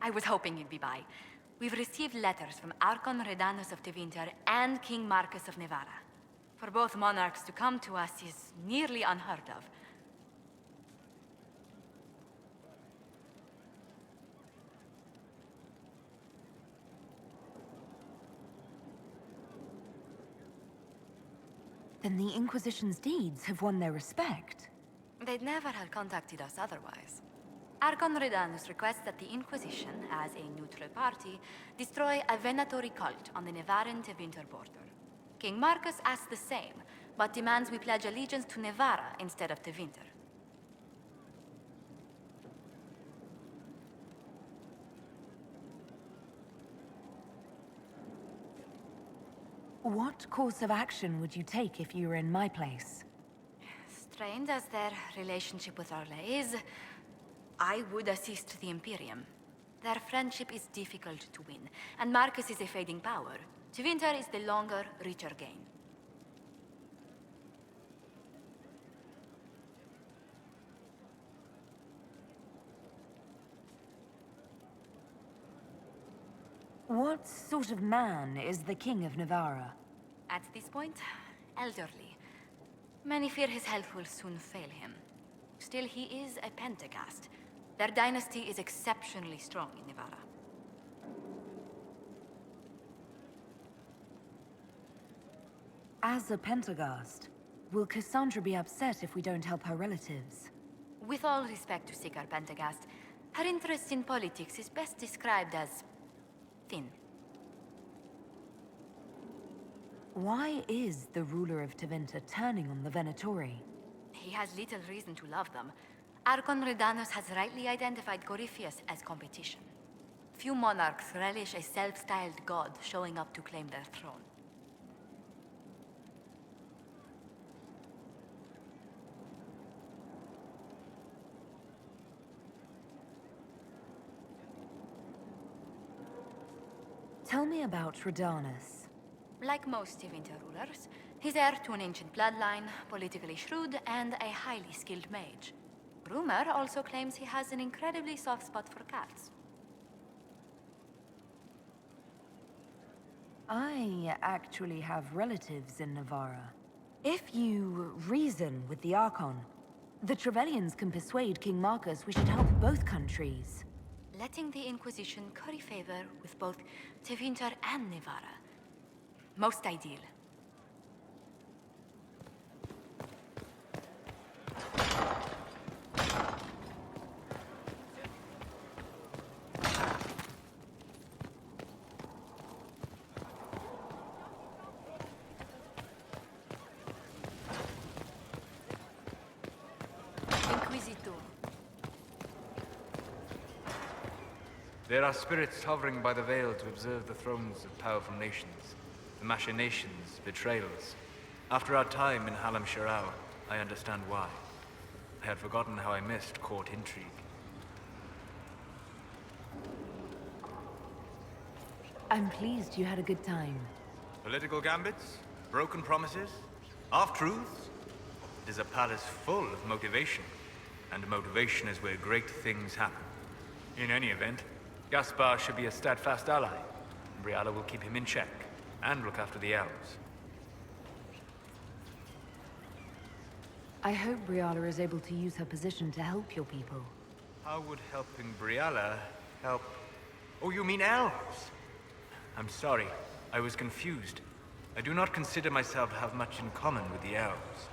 I was hoping you'd be by. We've received letters from Archon Redanus of Tevinter and King Marcus of Nevada. For both monarchs to come to us is nearly unheard of. Then the Inquisition's deeds have won their respect. They'd never have contacted us otherwise. Archon Redanus requests that the Inquisition, as a neutral party, destroy a Venatory cult on the Nevaran-Tevinter border. King Marcus asks the same, but demands we pledge allegiance to Nevara instead of Tevinter. What course of action would you take if you were in my place? Strained as their relationship with Orlais is, I would assist the Imperium. Their friendship is difficult to win, and Marcus is a fading power. Tevinter is the longer, richer gain. What sort of man is the King of Navarra? At this point, elderly. Many fear his health will soon fail him. Still, he is a Pentagast. Their dynasty is exceptionally strong in Navarra. As a Pentagast, will Cassandra be upset if we don't help her relatives? With all respect to Sigar Pentagast, her interest in politics is best described as thin. Why is the ruler of Tevinter turning on the Venatori? He has little reason to love them. Archon Redanus has rightly identified Corypheus as competition. Few monarchs relish a self-styled god showing up to claim their throne. Tell me about Redanus. Like most Tevinter rulers, he's heir to an ancient bloodline, politically shrewd, and a highly skilled mage. Rumor also claims he has an incredibly soft spot for cats. I actually have relatives in Navarra. If you reason with the Archon, the Trevellians can persuade King Marcus we should help both countries. Letting the Inquisition curry favor with both Tevinter and Nevada. Most ideal. Inquisitor. There are spirits hovering by the veil to observe the thrones of powerful nations, the machinations, betrayals. After our time in Halam Sharau, I understand why. I had forgotten how I missed court intrigue. I'm pleased you had a good time. Political gambits, broken promises, half-truths. It is a palace full of motivation, and motivation is where great things happen. In any event, Gaspar should be a steadfast ally. Briala will keep him in check, and look after the elves. I hope Briala is able to use her position to help your people. How would helping Briala help... Oh, you mean elves? I'm sorry, I was confused. I do not consider myself to have much in common with the elves.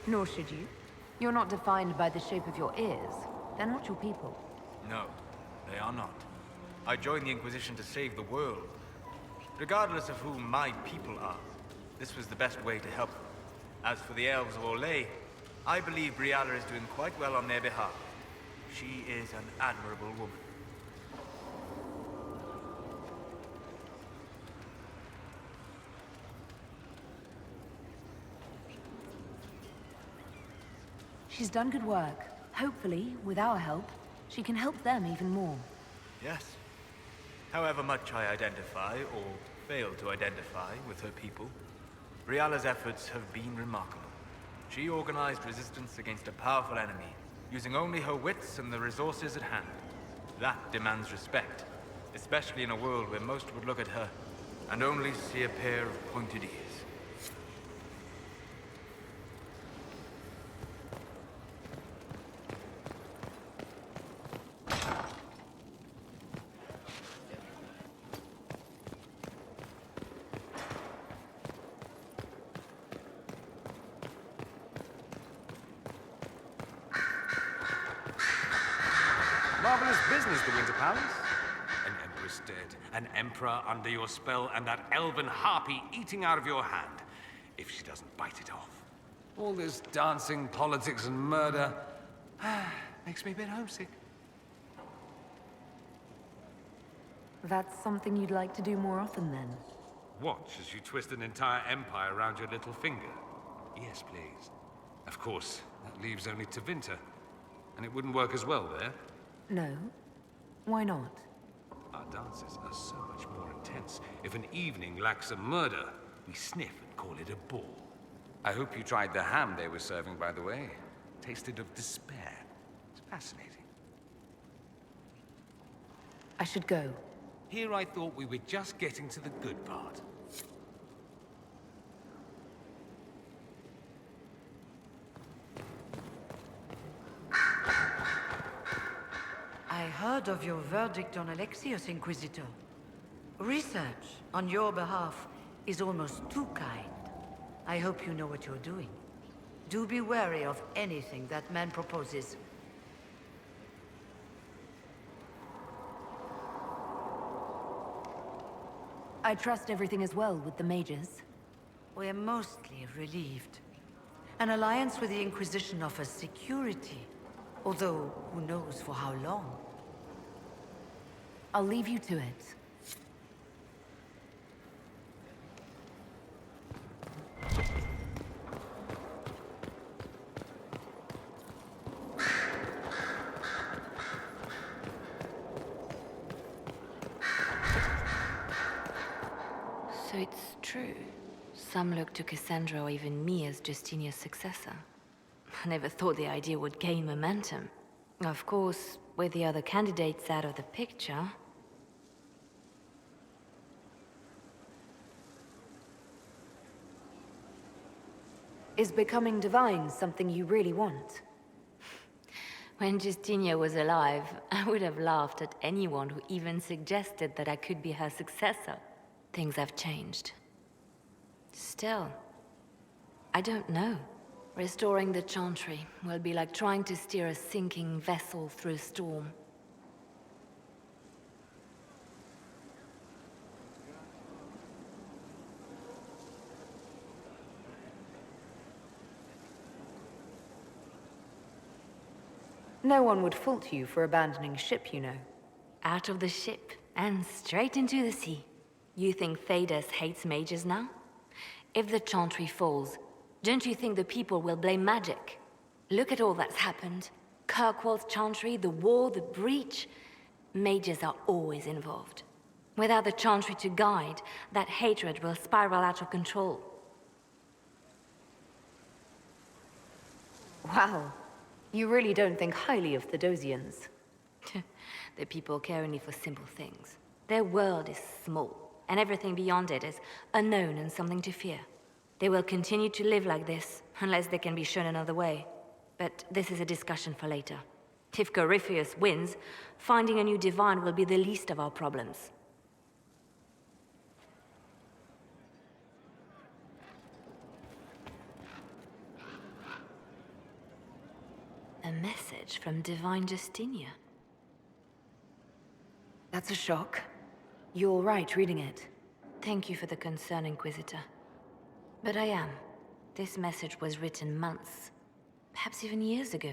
Nor should you. You're not defined by the shape of your ears. They're not your people. No, they are not. I joined the Inquisition to save the world. Regardless of who my people are, this was the best way to help them. As for the elves of Orlais, I believe Briala is doing quite well on their behalf. She is an admirable woman. She's done good work. Hopefully, with our help, she can help them even more. Yes. However much I identify or failed to identify with her people, Briala's efforts have been remarkable. She organized resistance against a powerful enemy, using only her wits and the resources at hand. That demands respect, especially in a world where most would look at her and only see a pair of pointed ears. Marvelous business, the Winter Palace. An empress dead, an emperor under your spell, and that elven harpy eating out of your hand, if she doesn't bite it off. All this dancing, politics, and murder makes me a bit homesick. That's something you'd like to do more often, then? Watch as you twist an entire empire around your little finger. Yes, please. Of course, that leaves only Tevinter, and it wouldn't work as well there. No. Why not? Our dances are so much more intense. If an evening lacks a murder, we sniff and call it a ball. I hope you tried the ham they were serving, by the way. Tasted of despair. It's fascinating. I should go. Here I thought we were just getting to the good part. I heard of your verdict on Alexios, Inquisitor. Research on your behalf is almost too kind. I hope you know what you're doing. Do be wary of anything that man proposes. I trust everything is well with the mages. We're mostly relieved. An alliance with the Inquisition offers security, although who knows for how long. I'll leave you to it. So it's true. Some look to Cassandra or even me as Justinia's successor. I never thought the idea would gain momentum. Of course, with the other candidates out of the picture... Is becoming divine something you really want? When Justinia was alive, I would have laughed at anyone who even suggested that I could be her successor. Things have changed. Still, I don't know. Restoring the Chantry will be like trying to steer a sinking vessel through a storm. No one would fault you for abandoning ship, you know. Out of the ship and straight into the sea. You think Thedas hates mages now? If the Chantry falls, don't you think the people will blame magic? Look at all that's happened. Kirkwall's Chantry, the war, the breach. Mages are always involved. Without the Chantry to guide, that hatred will spiral out of control. Wow. You really don't think highly of the Dosians. The people care only for simple things. Their world is small, and everything beyond it is unknown and something to fear. They will continue to live like this, unless they can be shown another way. But this is a discussion for later. If Corypheus wins, finding a new divine will be the least of our problems. A message from Divine Justinia. That's a shock. You're all right reading it. Thank you for the concern, Inquisitor. But I am. This message was written months, perhaps even years ago,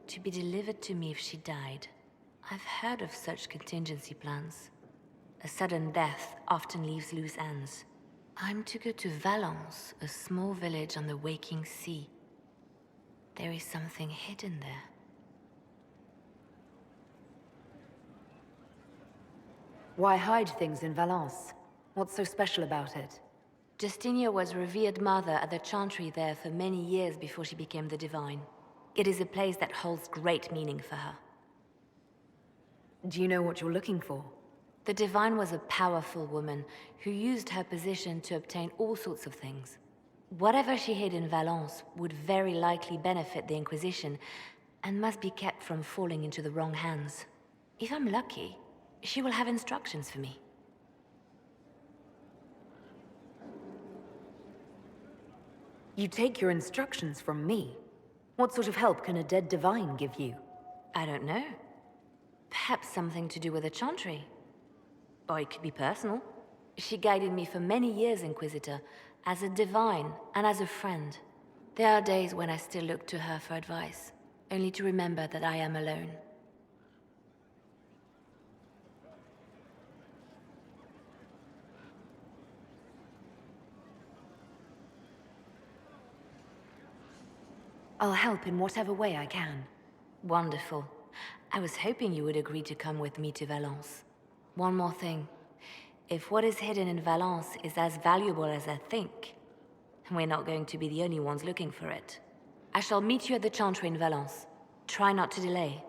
to be delivered to me if she died. I've heard of such contingency plans. A sudden death often leaves loose ends. I'm to go to Valence, a small village on the waking sea. There is something hidden there. Why hide things in Valence? What's so special about it? Justinia was revered mother at the chantry there for many years before she became the Divine. It is a place that holds great meaning for her. Do you know what you're looking for? The Divine was a powerful woman who used her position to obtain all sorts of things. Whatever she hid in Valence would very likely benefit the Inquisition and must be kept from falling into the wrong hands. If I'm lucky, she will have instructions for me. You take your instructions from me? What sort of help can a dead divine give you? I don't know. Perhaps something to do with the chantry. Or it could be personal. She guided me for many years, Inquisitor, as a divine and as a friend. There are days when I still look to her for advice, only to remember that I am alone. I'll help in whatever way I can. Wonderful. I was hoping you would agree to come with me to Valence. One more thing. If what is hidden in Valence is as valuable as I think, we're not going to be the only ones looking for it. I shall meet you at the chantry in Valence. Try not to delay.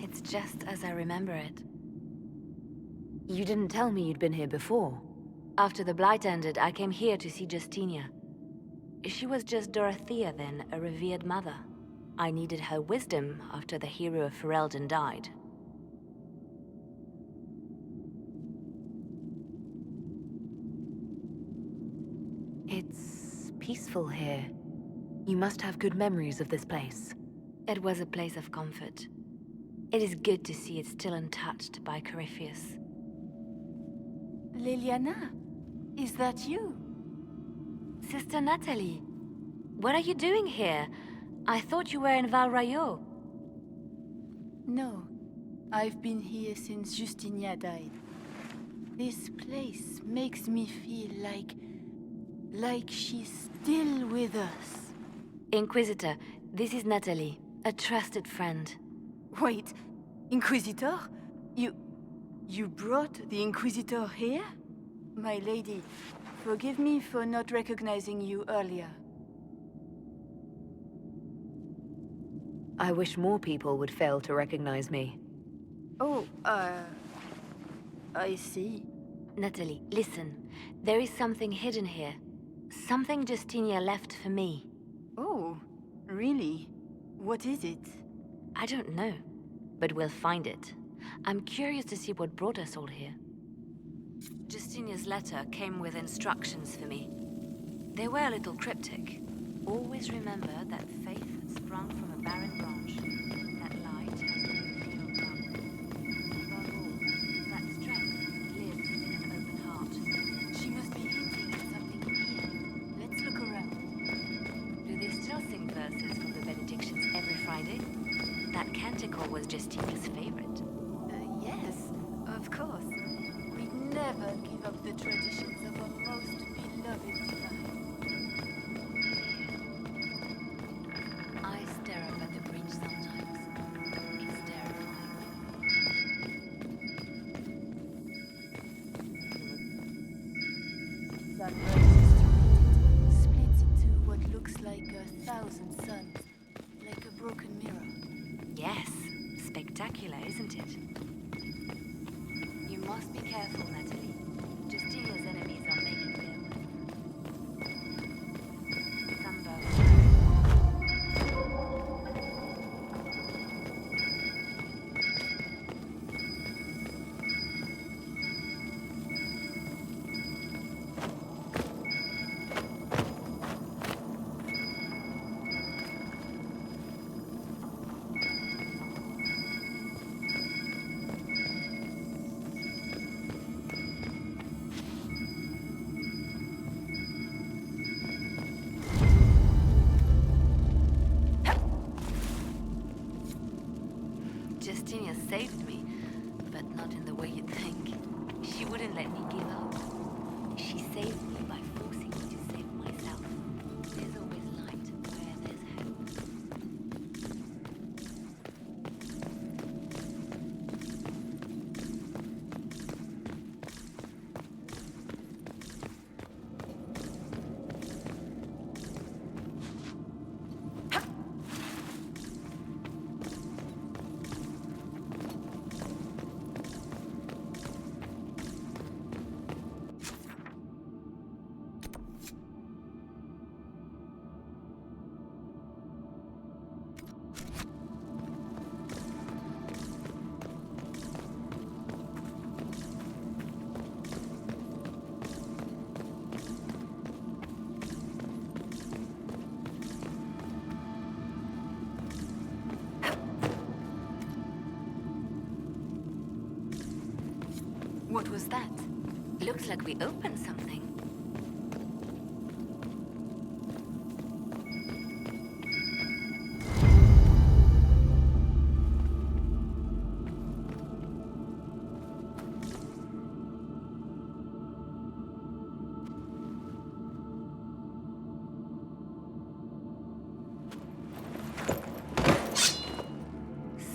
It's just as I remember it. You didn't tell me you'd been here before. After the Blight ended, I came here to see Justinia. She was just Dorothea then, a revered mother. I needed her wisdom after the hero of Ferelden died. It's peaceful here. You must have good memories of this place. It was a place of comfort. It is good to see it still untouched by Corypheus. Liliana, is that you? Sister Natalie, what are you doing here? I thought you were in Val Rayo. No, I've been here since Justinia died. This place makes me feel like she's still with us. Inquisitor, this is Natalie, a trusted friend. Wait, Inquisitor? You brought the Inquisitor here? My lady, forgive me for not recognizing you earlier. I wish more people would fail to recognize me. Oh, I see. Natalie, listen. There is something hidden here. Something Justinia left for me. Oh, really? What is it? I don't know, but we'll find it. I'm curious to see what brought us all here. Justinia's letter came with instructions for me. They were a little cryptic. Always remember that faith sprung from a barren ground. Justinia's favorite. Yes, of course. We'd never give up the traditions of our most beloved divine. I stare up at the breach sometimes. It's terrifying. Sunrise is splits into what looks like 1,000 suns, like a broken mirror. Yes, spectacular, isn't it? You must be careful, Natalie. Justinia's enemies are making their move. Samba. Justinia saved me, but not in the way you'd think. She wouldn't let me give up. She saved me by forcing me to save myself. There's always light where there's hope. What was that? Looks like we opened something.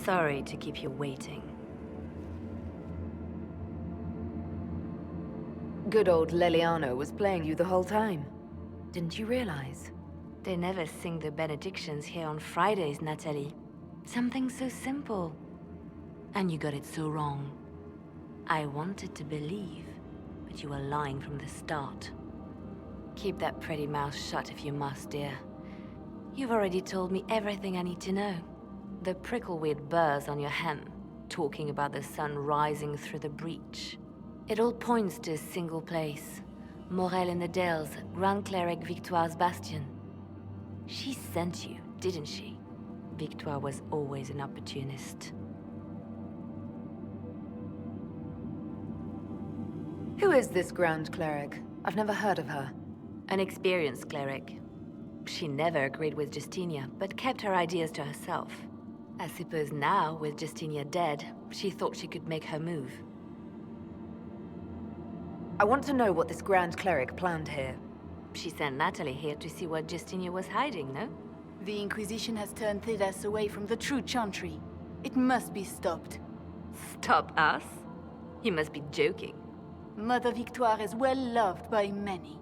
Sorry to keep you waiting. Good old Leliano was playing you the whole time. Didn't you realize? They never sing the benedictions here on Fridays, Natalie. Something so simple. And you got it so wrong. I wanted to believe, but you were lying from the start. Keep that pretty mouth shut if you must, dear. You've already told me everything I need to know. The prickleweed burrs on your hem, talking about the sun rising through the breach. It all points to a single place. Morel in the Dales, Grand Cleric Victoire's bastion. She sent you, didn't she? Victoire was always an opportunist. Who is this Grand Cleric? I've never heard of her. An experienced cleric. She never agreed with Justinia, but kept her ideas to herself. I suppose now, with Justinia dead, she thought she could make her move. I want to know what this Grand Cleric planned here. She sent Natalie here to see what Justinia was hiding, no? The Inquisition has turned Thedas away from the true Chantry. It must be stopped. Stop us? You must be joking. Mother Victoire is well loved by many.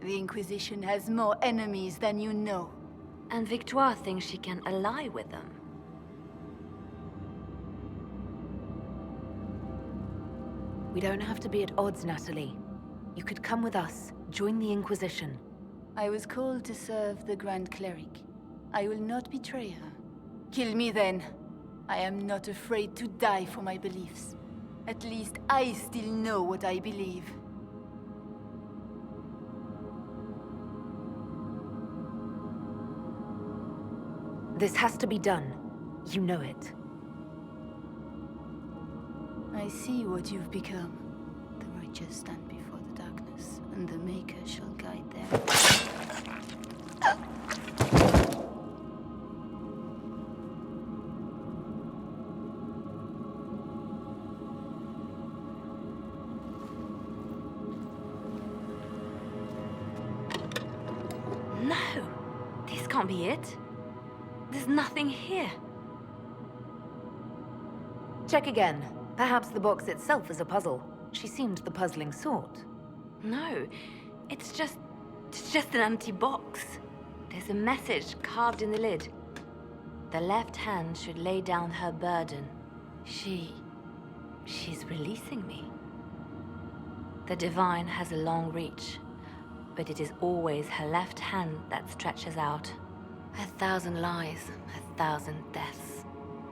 The Inquisition has more enemies than you know. And Victoire thinks she can ally with them. We don't have to be at odds, Natalie. You could come with us, join the Inquisition. I was called to serve the Grand Cleric. I will not betray her. Kill me then. I am not afraid to die for my beliefs. At least I still know what I believe. This has to be done. You know it. I see what you've become. The righteous stand before the darkness, and the Maker shall guide them. can't be it. There's nothing here. Check again. Perhaps the box itself is a puzzle. She seemed the puzzling sort. No, it's just an empty box. There's a message carved in the lid. The left hand should lay down her burden. She's releasing me. The divine has a long reach, but it is always her left hand that stretches out. 1,000 lies, 1,000 deaths.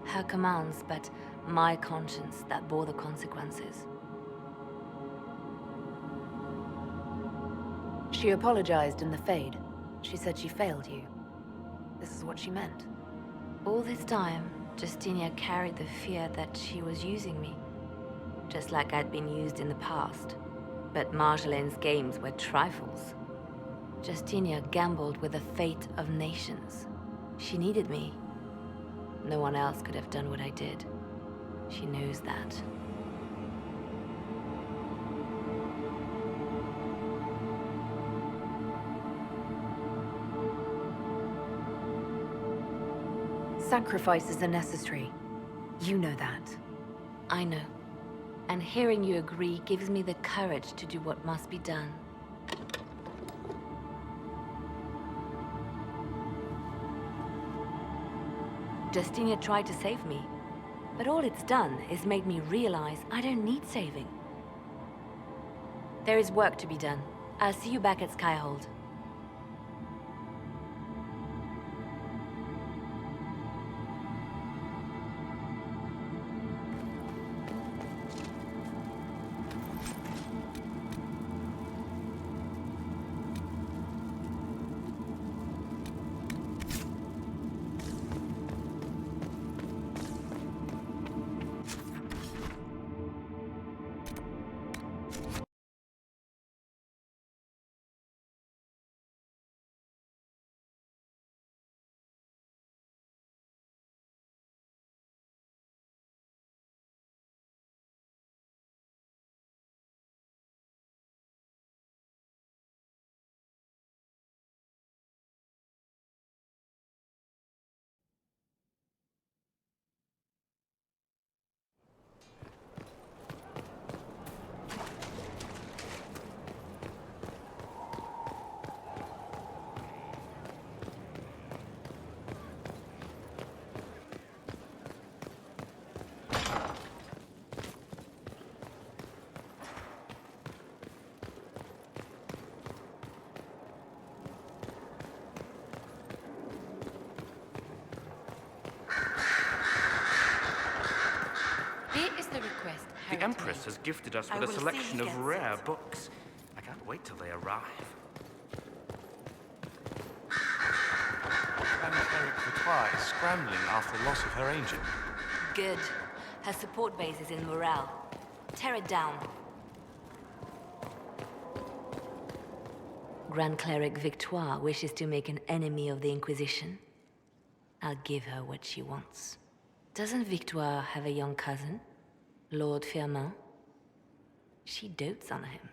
Her commands, but my conscience that bore the consequences. She apologized in the Fade. She said she failed you. This is what she meant. All this time, Justinia carried the fear that she was using me. Just like I'd been used in the past. But Marjolaine's games were trifles. Justinia gambled with the fate of nations. She needed me. No one else could have done what I did. She knows that. Sacrifices are necessary. You know that. I know. And hearing you agree gives me the courage to do what must be done. Justinia tried to save me, but all it's done is made me realize I don't need saving. There is work to be done. I'll see you back at Skyhold. The Empress has gifted us with a selection of rare books. I can't wait till they arrive. Grand Cleric Victoire is scrambling after the loss of her angel. Good. Her support base is in Morale. Tear it down. Grand Cleric Victoire wishes to make an enemy of the Inquisition. I'll give her what she wants. Doesn't Victoire have a young cousin? Lord Firmin? She dotes on him.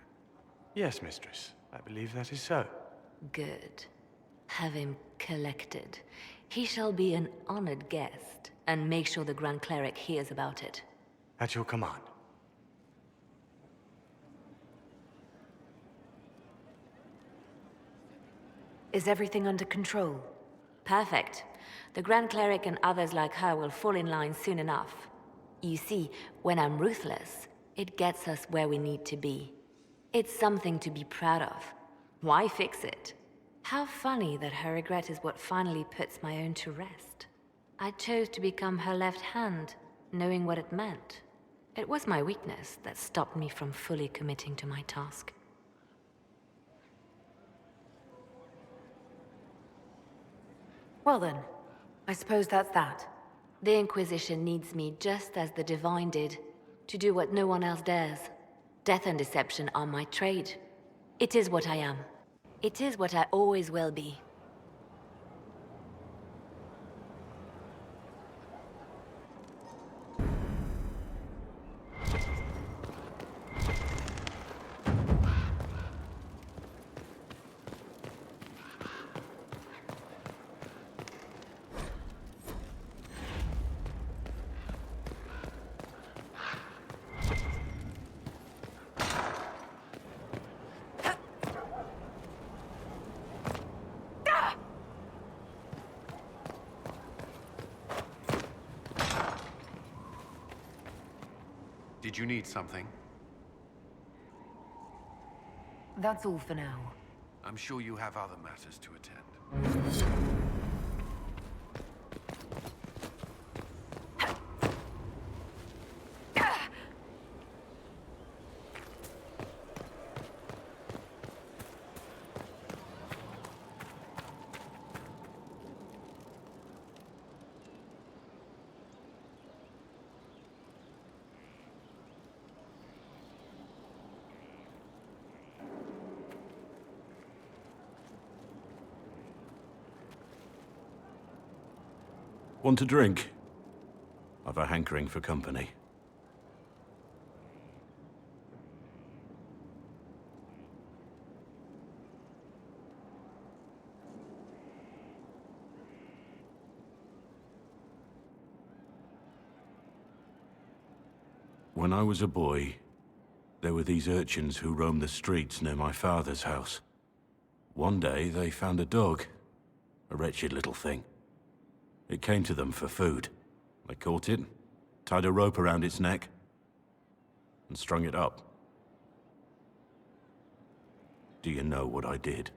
Yes, mistress. I believe that is so. Good. Have him collected. He shall be an honored guest, and make sure the Grand Cleric hears about it. At your command. Is everything under control? Perfect. The Grand Cleric and others like her will fall in line soon enough. You see, when I'm ruthless, it gets us where we need to be. It's something to be proud of. Why fix it? How funny that her regret is what finally puts my own to rest. I chose to become her left hand, knowing what it meant. It was my weakness that stopped me from fully committing to my task. Well then, I suppose that's that. The Inquisition needs me just as the Divine did, to do what no one else dares. Death and deception are my trade. It is what I am. It is what I always will be. Did you need something? That's all for now. I'm sure you have other matters to attend. Want a drink? I've a hankering for company. When I was a boy, there were these urchins who roamed the streets near my father's house. One day, they found a dog. A wretched little thing. It came to them for food. They caught it, tied a rope around its neck, and strung it up. Do you know what I did?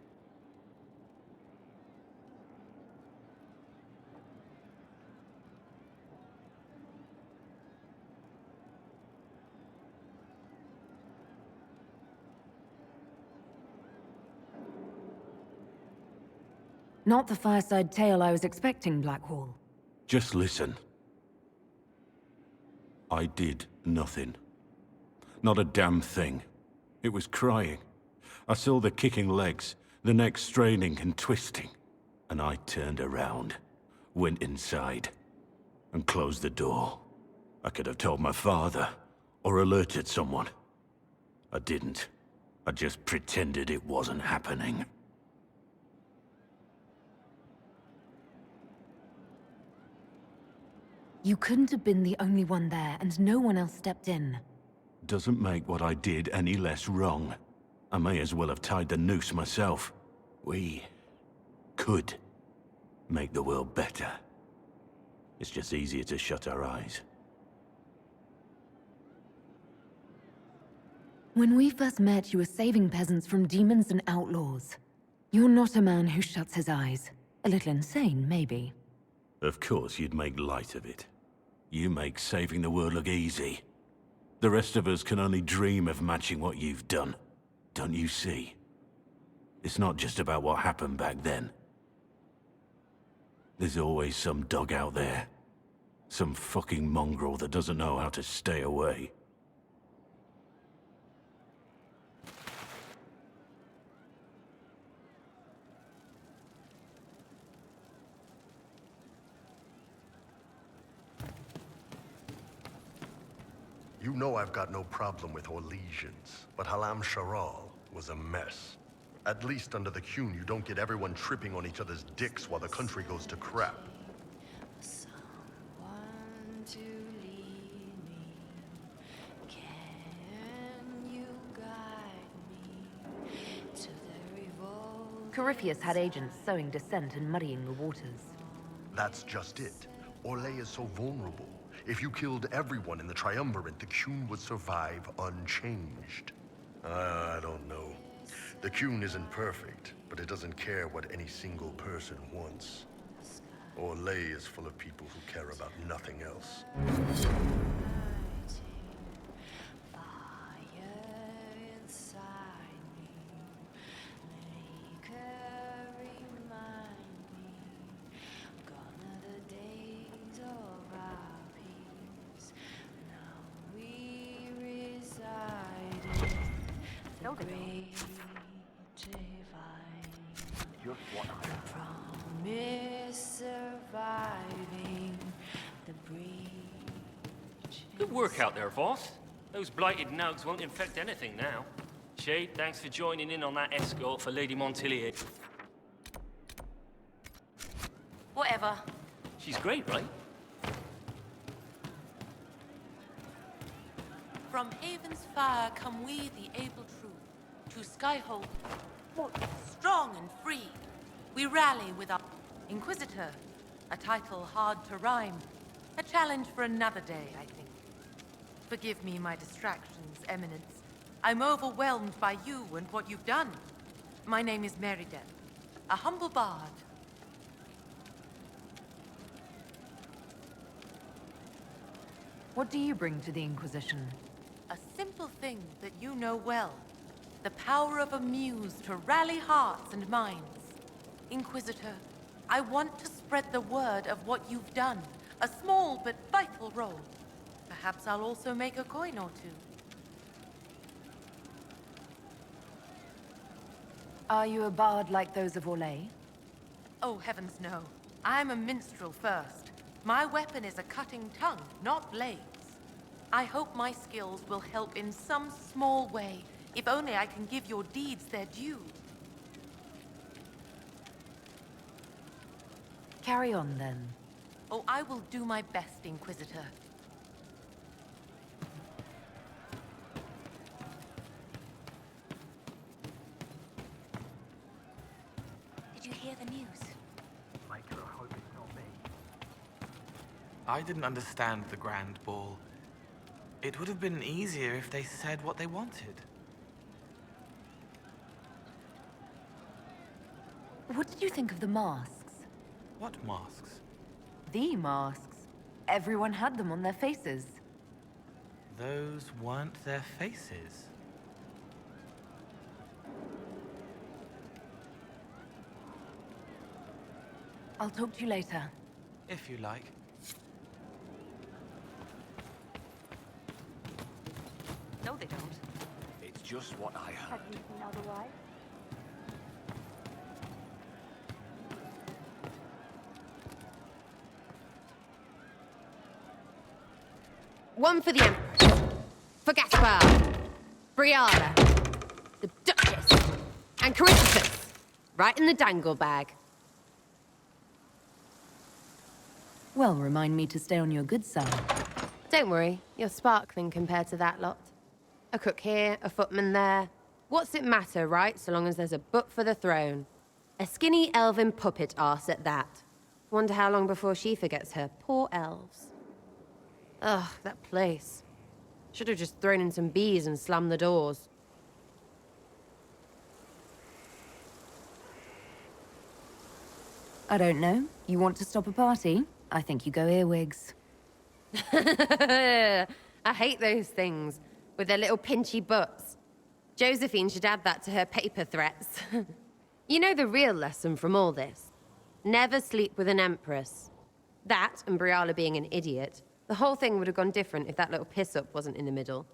Not the fireside tale I was expecting, Blackwall. Just listen. I did nothing. Not a damn thing. It was crying. I saw the kicking legs, the neck straining and twisting. And I turned around, went inside, and closed the door. I could have told my father, or alerted someone. I didn't. I just pretended it wasn't happening. You couldn't have been the only one there, and no one else stepped in. Doesn't make what I did any less wrong. I may as well have tied the noose myself. We could make the world better. It's just easier to shut our eyes. When we first met, you were saving peasants from demons and outlaws. You're not a man who shuts his eyes. A little insane, maybe. Of course you'd make light of it. You make saving the world look easy. The rest of us can only dream of matching what you've done. Don't you see? It's not just about what happened back then. There's always some dog out there. Some fucking mongrel that doesn't know how to stay away. You know I've got no problem with Orlesians, but Halam Sharal was a mess. At least under the Qun, you don't get everyone tripping on each other's dicks while the country goes to crap. Corypheus had agents sowing dissent and muddying the waters. That's just it. Orlais is so vulnerable. If you killed everyone in the Triumvirate, the Qun would survive unchanged. I don't know. The Qun isn't perfect, but it doesn't care what any single person wants. Orlais is full of people who care about nothing else. Good work out there, boss. Those blighted nugs won't infect anything now. Shade, thanks for joining in on that escort for Lady Montilier. Whatever. She's great, right? From Haven's fire come we, the able true, to Skyhold, strong and free. We rally with our Inquisitor, a title hard to rhyme. A challenge for another day, I think. Forgive me my distractions, Eminence. I'm overwhelmed by you and what you've done. My name is Meriden, a humble bard. What do you bring to the Inquisition? A simple thing that you know well. The power of a muse to rally hearts and minds. Inquisitor, I want to spread the word of what you've done. A small but vital role. Perhaps I'll also make a coin or two. Are you a bard like those of Orlais? Oh, heavens no. I'm a minstrel first. My weapon is a cutting tongue, not blades. I hope my skills will help in some small way, if only I can give your deeds their due. Carry on, then. Oh, I will do my best, Inquisitor. Did you hear the news? I didn't understand the Grand Ball. It would have been easier if they said what they wanted. What did you think of the masks? What masks? The masks. Everyone had them on their faces. Those weren't their faces. I'll talk to you later. If you like. No, they don't. It's just what I heard. Have you seen otherwise? One for the Empress. For Gaspar. Briala. The Duchess. And Corypheus. Right in the dangle bag. Well, remind me to stay on your good side. Don't worry, you're sparkling compared to that lot. A cook here, a footman there. What's it matter, right, so long as there's a butt for the throne? A skinny elven puppet arse at that. Wonder how long before she forgets her poor elves. Ugh, that place. Should have just thrown in some bees and slammed the doors. I don't know. You want to stop a party? I think you go earwigs. I hate those things, with their little pinchy butts. Josephine should add that to her paper threats. You know the real lesson from all this? Never sleep with an empress. That, and Briala being an idiot, the whole thing would have gone different if that little piss-up wasn't in the middle.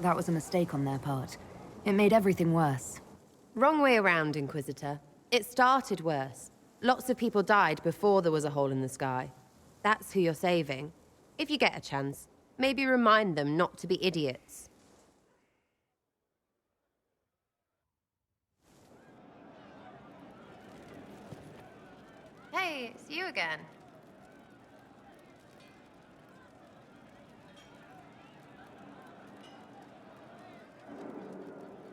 That was a mistake on their part. It made everything worse. Wrong way around, Inquisitor. It started worse. Lots of people died before there was a hole in the sky. That's who you're saving. If you get a chance, maybe remind them not to be idiots. Hey, it's you again.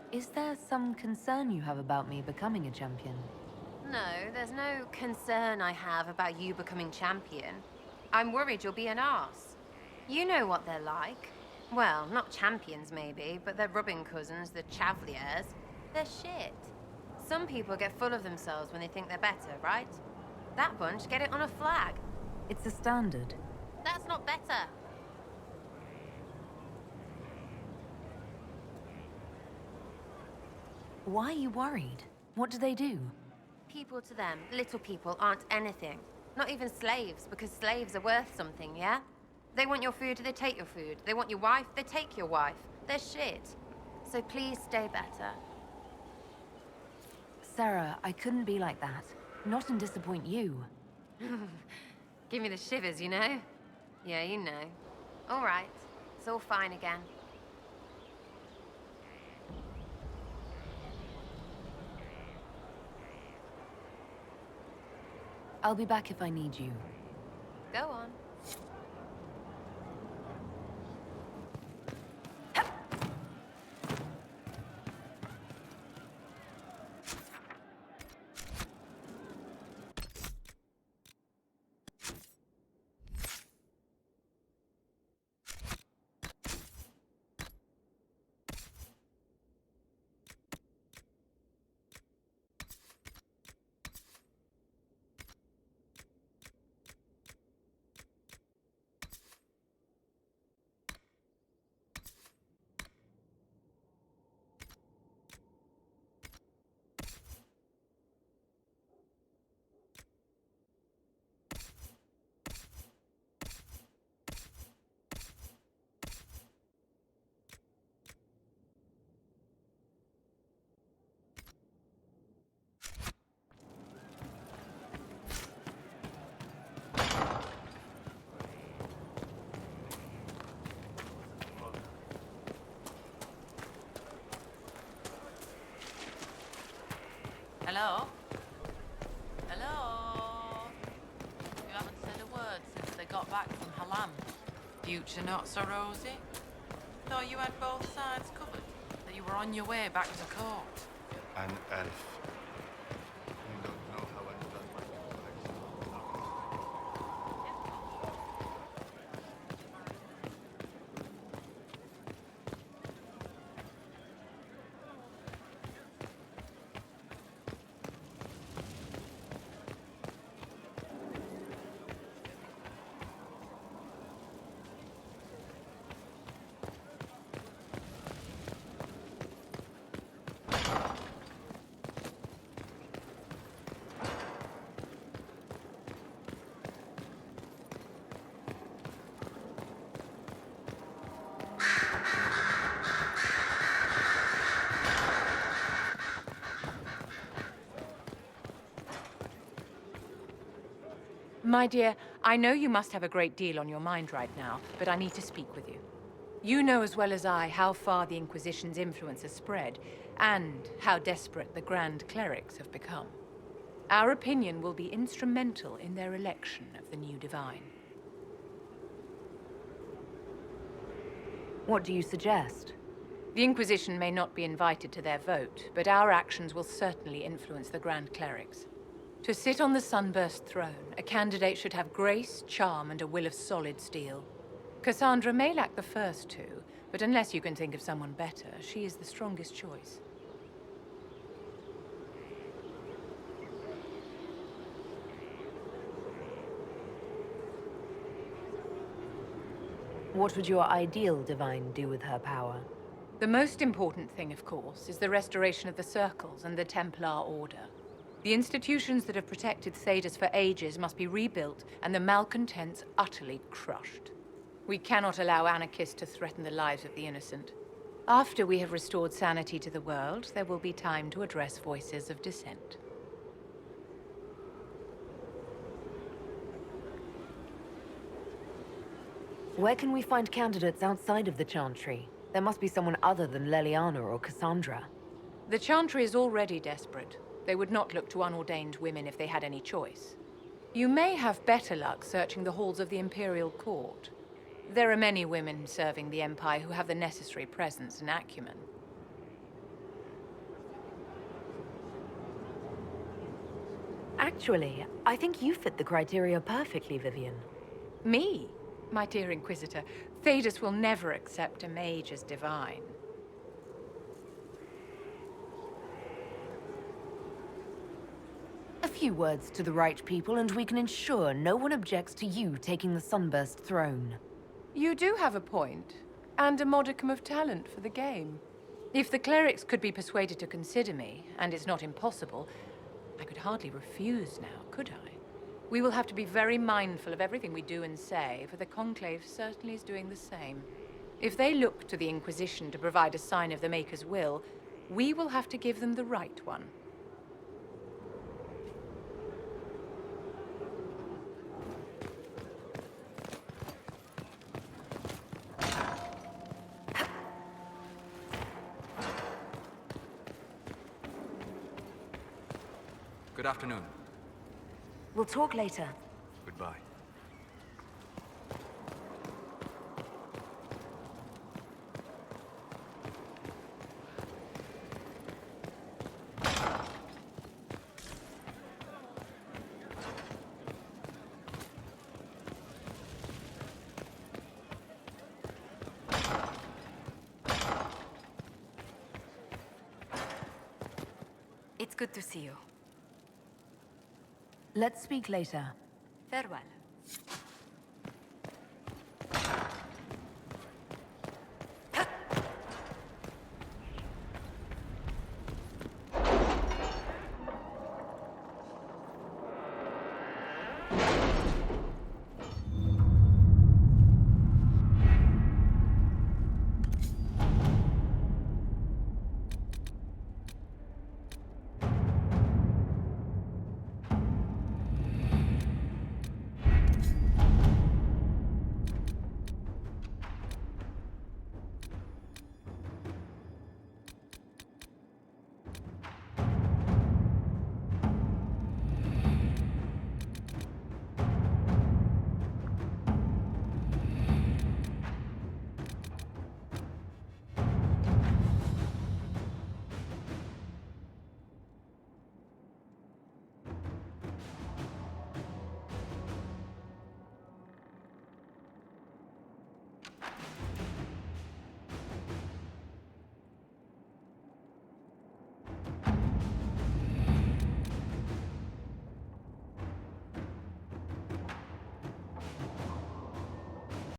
Is there some concern you have about me becoming a champion? No, there's no concern I have about you becoming champion. I'm worried you'll be an arse. You know what they're like. Well, not champions maybe, but they're rubbing cousins, the Chavaliers. They're shit. Some people get full of themselves when they think they're better, right? That bunch get it on a flag. It's a standard. That's not better. Why are you worried? What do they do? People to them, little people, aren't anything. Not even slaves, because slaves are worth something, yeah? They want your food, they take your food. They want your wife, they take your wife. They're shit. So please stay better. Sarah, I couldn't be like that. Not and disappoint you. Give me the shivers, you know? Yeah, you know. All right. It's all fine again. I'll be back if I need you. Go on. Hello? Hello? You haven't said a word since they got back from Halam. Future not so rosy? Thought you had both sides covered. That you were on your way back to court. An elf. You don't know how I felt my My dear, I know you must have a great deal on your mind right now, but I need to speak with you. You know as well as I how far the Inquisition's influence has spread, and how desperate the Grand Clerics have become. Our opinion will be instrumental in their election of the new Divine. What do you suggest? The Inquisition may not be invited to their vote, but our actions will certainly influence the Grand Clerics. To sit on the Sunburst throne, a candidate should have grace, charm, and a will of solid steel. Cassandra may lack the first two, but unless you can think of someone better, she is the strongest choice. What would your ideal Divine do with her power? The most important thing, of course, is the restoration of the Circles and the Templar Order. The institutions that have protected Thedas for ages must be rebuilt and the malcontents utterly crushed. We cannot allow anarchists to threaten the lives of the innocent. After we have restored sanity to the world, there will be time to address voices of dissent. Where can we find candidates outside of the Chantry? There must be someone other than Leliana or Cassandra. The Chantry is already desperate. They would not look to unordained women if they had any choice. You may have better luck searching the halls of the Imperial Court. There are many women serving the Empire who have the necessary presence and acumen. Actually, I think you fit the criteria perfectly, Vivian. Me? My dear Inquisitor, Thedas will never accept a mage as divine. A few words to the right people and we can ensure no one objects to you taking the Sunburst throne. You do have a point, and a modicum of talent for the game. If the clerics could be persuaded to consider me, and it's not impossible, I could hardly refuse now, could I? We will have to be very mindful of everything we do and say, for the Conclave certainly is doing the same. If they look to the Inquisition to provide a sign of the Maker's will, we will have to give them the right one. Good afternoon. We'll talk later. Goodbye. It's good to see you. Let's speak later. Farewell.